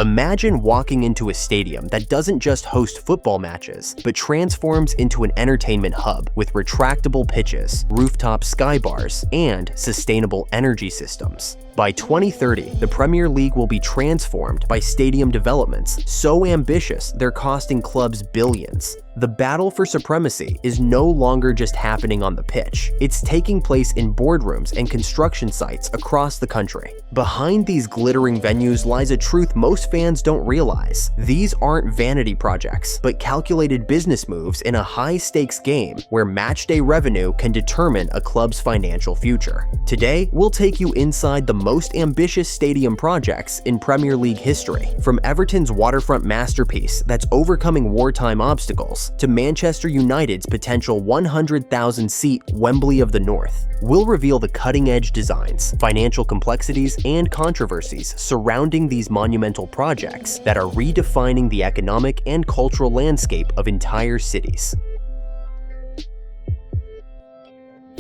Imagine walking into a stadium that doesn't just host football matches, but transforms into an entertainment hub with retractable pitches, rooftop sky bars, and sustainable energy systems. By 2030, the Premier League will be transformed by stadium developments so ambitious they're costing clubs billions. The battle for supremacy is no longer just happening on the pitch. It's taking place in boardrooms and construction sites across the country. Behind these glittering venues lies a truth most fans don't realize. These aren't vanity projects, but calculated business moves in a high-stakes game where matchday revenue can determine a club's financial future. Today, we'll take you inside the most ambitious stadium projects in Premier League history, from Everton's waterfront masterpiece that's overcoming wartime obstacles to Manchester United's potential 100,000-seat Wembley of the North. We'll reveal the cutting-edge designs, financial complexities, and controversies surrounding these monumental projects that are redefining the economic and cultural landscape of entire cities.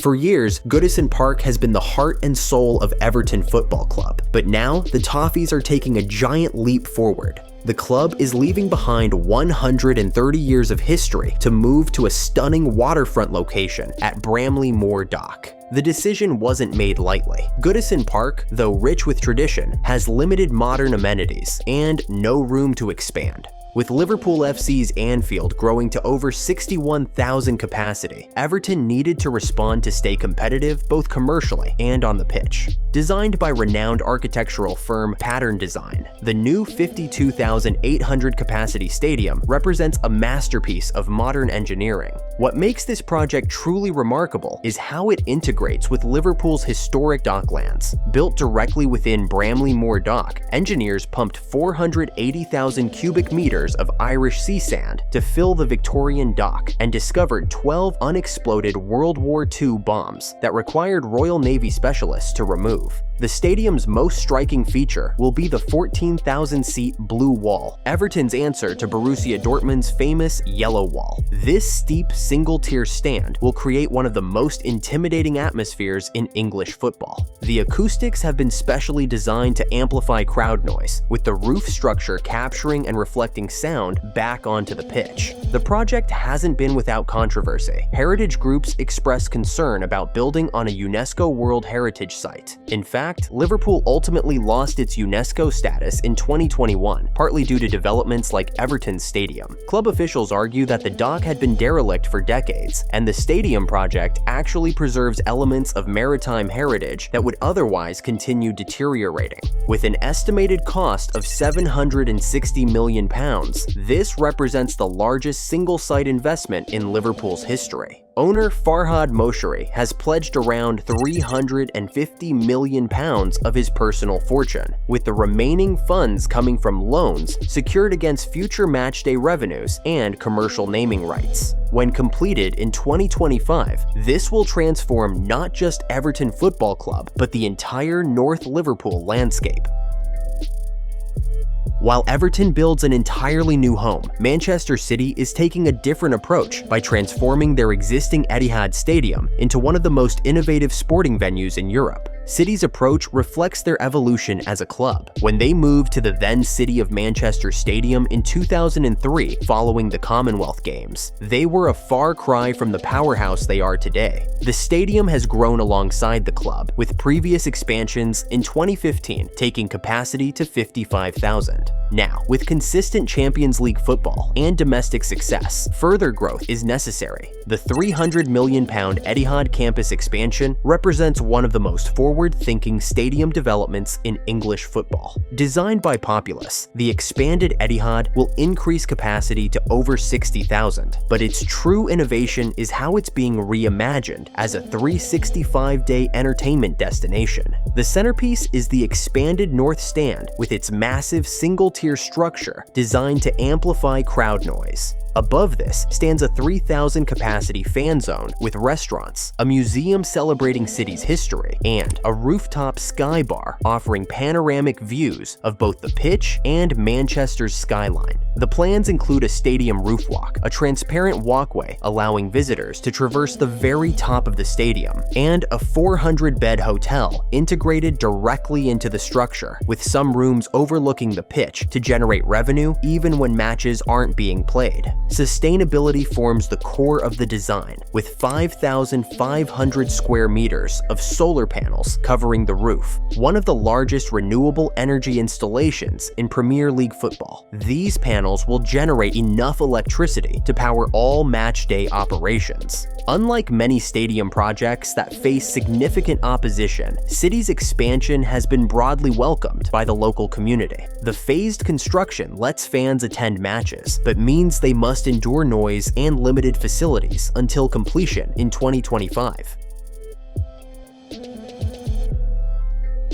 For years, Goodison Park has been the heart and soul of Everton Football Club, but now the Toffees are taking a giant leap forward. The club is leaving behind 130 years of history to move to a stunning waterfront location at Bramley Moor Dock. The decision wasn't made lightly. Goodison Park, though rich with tradition, has limited modern amenities and no room to expand. With Liverpool FC's Anfield growing to over 61,000 capacity, Everton needed to respond to stay competitive both commercially and on the pitch. Designed by renowned architectural firm Pattern Design, the new 52,800 capacity stadium represents a masterpiece of modern engineering. What makes this project truly remarkable is how it integrates with Liverpool's historic docklands. Built directly within Bramley Moor Dock, engineers pumped 480,000 cubic meters of Irish sea sand to fill the Victorian dock and discovered 12 unexploded World War II bombs that required Royal Navy specialists to remove. The stadium's most striking feature will be the 14,000-seat Blue Wall, Everton's answer to Borussia Dortmund's famous Yellow Wall. This steep single-tier stand will create one of the most intimidating atmospheres in English football. The acoustics have been specially designed to amplify crowd noise, with the roof structure capturing and reflecting sound back onto the pitch. The project hasn't been without controversy. Heritage groups expressed concern about building on a UNESCO World Heritage Site. In fact, Liverpool ultimately lost its UNESCO status in 2021, partly due to developments like Everton Stadium. Club officials argue that the dock had been derelict for decades, and the stadium project actually preserves elements of maritime heritage that would otherwise continue deteriorating. With an estimated cost of £760 million, this represents the largest single-site investment in Liverpool's history. Owner Farhad Moshiri has pledged around £350 million of his personal fortune, with the remaining funds coming from loans secured against future matchday revenues and commercial naming rights. When completed in 2025, this will transform not just Everton Football Club, but the entire North Liverpool landscape. While Everton builds an entirely new home, Manchester City is taking a different approach by transforming their existing Etihad Stadium into one of the most innovative sporting venues in Europe. City's approach reflects their evolution as a club. When they moved to the then City of Manchester Stadium in 2003 following the Commonwealth Games, they were a far cry from the powerhouse they are today. The stadium has grown alongside the club, with previous expansions in 2015 taking capacity to 55,000. Now, with consistent Champions League football and domestic success, further growth is necessary. The £300 million Etihad campus expansion represents one of the most forward-thinking stadium developments in English football. Designed by Probuilds, the expanded Etihad will increase capacity to over 60,000, but its true innovation is how it's being reimagined as a 365-day entertainment destination. The centerpiece is the expanded North Stand with its massive single-tier structure designed to amplify crowd noise. Above this stands a 3,000 capacity fan zone with restaurants, a museum celebrating city's history, and a rooftop sky bar offering panoramic views of both the pitch and Manchester's skyline. The plans include a stadium roof walk, a transparent walkway allowing visitors to traverse the very top of the stadium, and a 400-bed hotel integrated directly into the structure, with some rooms overlooking the pitch to generate revenue even when matches aren't being played. Sustainability forms the core of the design, with 5,500 square meters of solar panels covering the roof, one of the largest renewable energy installations in Premier League football. These panels will generate enough electricity to power all match-day operations. Unlike many stadium projects that face significant opposition, City's expansion has been broadly welcomed by the local community. The phased construction lets fans attend matches, but means they must endure noise and limited facilities until completion in 2025.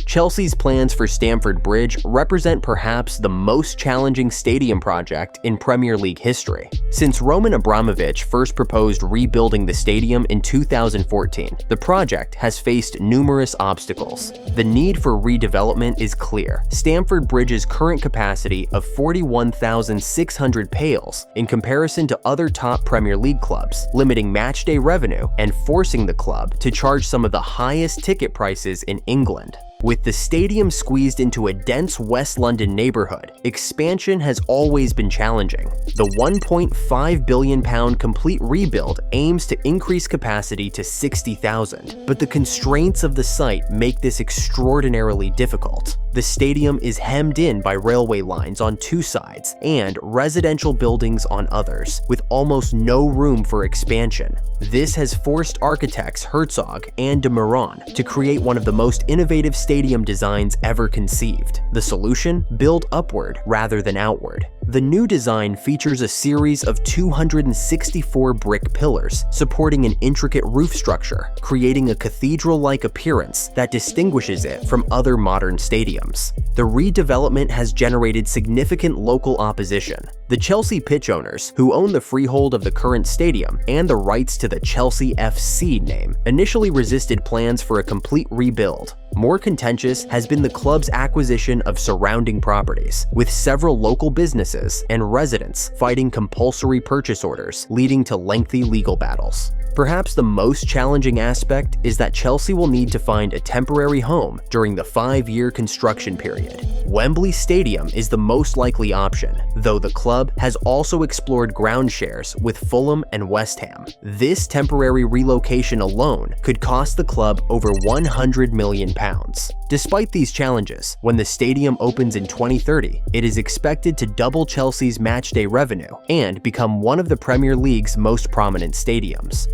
Chelsea's plans for Stamford Bridge represent perhaps the most challenging stadium project in Premier League history. Since Roman Abramovich first proposed rebuilding the stadium in 2014, the project has faced numerous obstacles. The need for redevelopment is clear. Stamford Bridge's current capacity of 41,600 pales in comparison to other top Premier League clubs, limiting matchday revenue and forcing the club to charge some of the highest ticket prices in England. With the stadium squeezed into a dense West London neighborhood, expansion has always been challenging. The £1.5 billion complete rebuild aims to increase capacity to 60,000, but the constraints of the site make this extraordinarily difficult. The stadium is hemmed in by railway lines on two sides and residential buildings on others, with almost no room for expansion. This has forced architects Herzog and de Meuron to create one of the most innovative stadium designs ever conceived. The solution? Build upward rather than outward. The new design features a series of 264 brick pillars supporting an intricate roof structure, creating a cathedral-like appearance that distinguishes it from other modern stadiums. The redevelopment has generated significant local opposition. The Chelsea pitch owners, who own the freehold of the current stadium and the rights to the Chelsea FC name, initially resisted plans for a complete rebuild. More contentious has been the club's acquisition of surrounding properties, with several local businesses and residents fighting compulsory purchase orders, leading to lengthy legal battles. Perhaps the most challenging aspect is that Chelsea will need to find a temporary home during the 5-year construction period. Wembley Stadium is the most likely option, though the club has also explored ground shares with Fulham and West Ham. This temporary relocation alone could cost the club over £100 million. Despite these challenges, when the stadium opens in 2030, it is expected to double Chelsea's matchday revenue and become one of the Premier League's most prominent stadiums.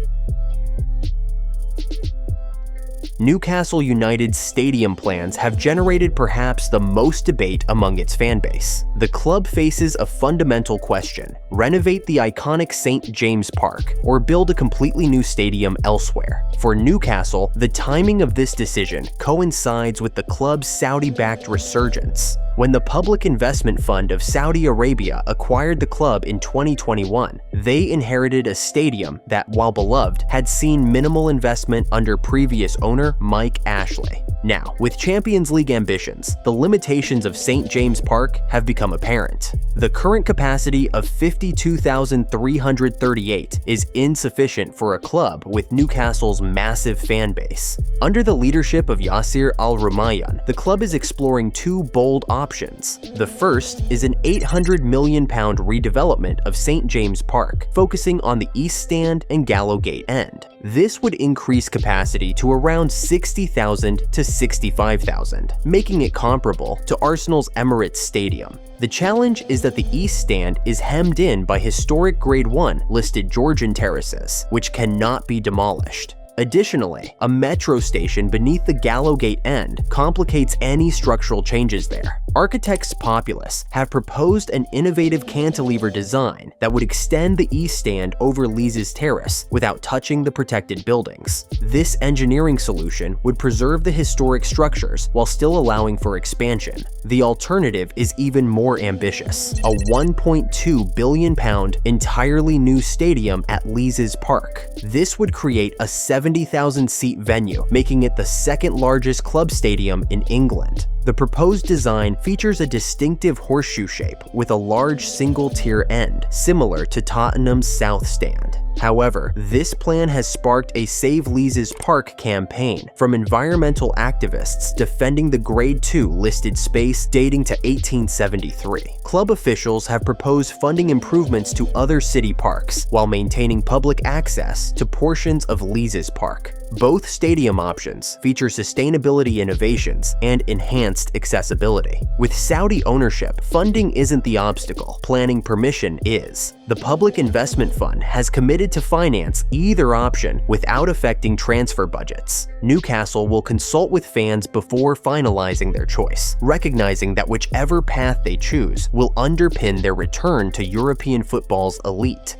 Newcastle United's stadium plans have generated perhaps the most debate among its fan base. The club faces a fundamental question: renovate the iconic St. James Park or build a completely new stadium elsewhere. For Newcastle, the timing of this decision coincides with the club's Saudi-backed resurgence. When the Public Investment Fund of Saudi Arabia acquired the club in 2021, they inherited a stadium that, while beloved, had seen minimal investment under previous owner Mike Ashley. Now, with Champions League ambitions, the limitations of St. James Park have become apparent. The current capacity of 52,338 is insufficient for a club with Newcastle's massive fan base. Under the leadership of Yasser Al-Rumayyan, the club is exploring two bold options. The first is an £800 million redevelopment of St. James Park, focusing on the East Stand and Gallowgate end. This would increase capacity to around 60,000 to 65,000, making it comparable to Arsenal's Emirates Stadium. The challenge is that the East Stand is hemmed in by historic Grade 1 listed Georgian terraces, which cannot be demolished. Additionally, a metro station beneath the Gallowgate end complicates any structural changes there. Architects Populous have proposed an innovative cantilever design that would extend the east stand over Lees's Terrace without touching the protected buildings. This engineering solution would preserve the historic structures while still allowing for expansion. The alternative is even more ambitious: a £1.2 billion entirely new stadium at Lees's Park. This would create a 70,000-seat venue, making it the second largest club stadium in England. The proposed design features a distinctive horseshoe shape with a large single-tier end, similar to Tottenham's South Stand. However, this plan has sparked a Save Lees's Park campaign from environmental activists defending the Grade 2 listed space dating to 1873. Club officials have proposed funding improvements to other city parks while maintaining public access to portions of Lees's Park. Both stadium options feature sustainability innovations and enhanced accessibility. With Saudi ownership, funding isn't the obstacle, planning permission is. The Public Investment Fund has committed to finance either option without affecting transfer budgets. Newcastle will consult with fans before finalizing their choice, recognizing that whichever path they choose will underpin their return to European football's elite.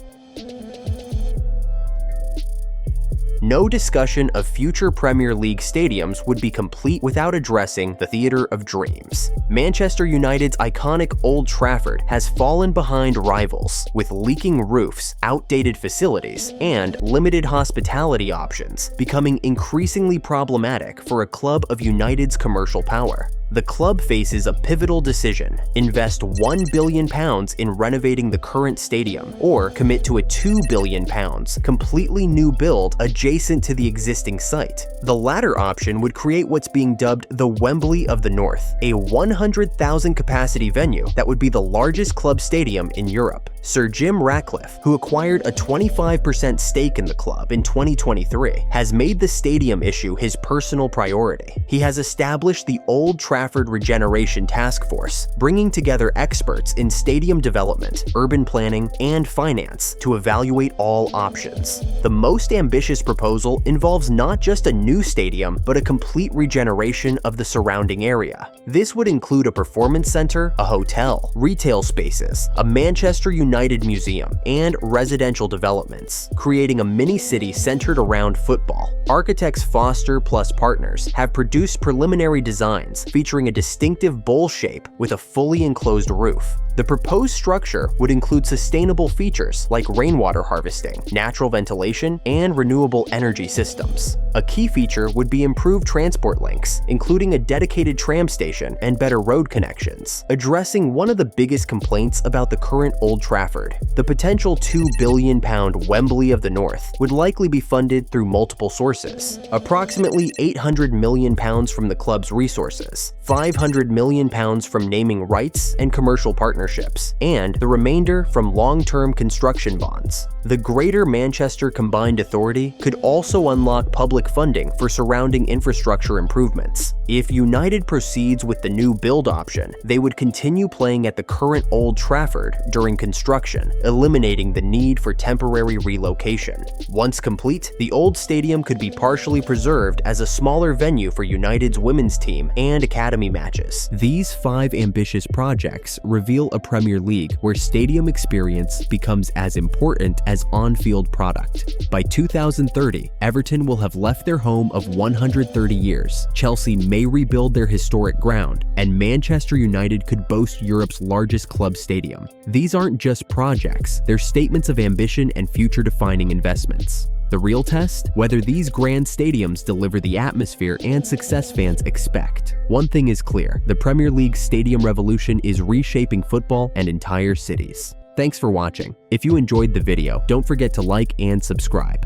No discussion of future Premier League stadiums would be complete without addressing the Theatre of Dreams. Manchester United's iconic Old Trafford has fallen behind rivals, with leaking roofs, outdated facilities, and limited hospitality options becoming increasingly problematic for a club of United's commercial power. The club faces a pivotal decision: invest £1 billion in renovating the current stadium, or commit to a £2 billion completely new build adjacent to the existing site. The latter option would create what's being dubbed the Wembley of the North, a 100,000 capacity venue that would be the largest club stadium in Europe. Sir Jim Ratcliffe, who acquired a 25% stake in the club in 2023, has made the stadium issue his personal priority. He has established the Old Trafford Regeneration Task Force, bringing together experts in stadium development, urban planning, and finance to evaluate all options. The most ambitious proposal involves not just a new stadium, but a complete regeneration of the surrounding area. This would include a performance center, a hotel, retail spaces, a Manchester United museum, and residential developments, creating a mini-city centered around football. Architects Foster plus Partners have produced preliminary designs featuring a distinctive bowl shape with a fully enclosed roof. The proposed structure would include sustainable features like rainwater harvesting, natural ventilation, and renewable energy systems. A key feature would be improved transport links, including a dedicated tram station and better road connections, addressing one of the biggest complaints about the current Old Trafford. The potential £2 billion Wembley of the North would likely be funded through multiple sources: approximately £800 million from the club's resources, £500 million from naming rights and commercial partnerships, and the remainder from long-term construction bonds. The Greater Manchester Combined Authority could also unlock public funding for surrounding infrastructure improvements. If United proceeds with the new build option, they would continue playing at the current Old Trafford during construction, eliminating the need for temporary relocation. Once complete, the old stadium could be partially preserved as a smaller venue for United's women's team and academy matches. These 5 ambitious projects reveal a Premier League where stadium experience becomes as important as on-field product. By 2030, Everton will have left their home of 130 years, Chelsea may rebuild their historic ground, and Manchester United could boast Europe's largest club stadium. These aren't just projects, they're statements of ambition and future-defining investments. The real test? Whether these grand stadiums deliver the atmosphere and success fans expect. One thing is clear, the Premier League's stadium revolution is reshaping football and entire cities. Thanks for watching. If you enjoyed the video, don't forget to like and subscribe.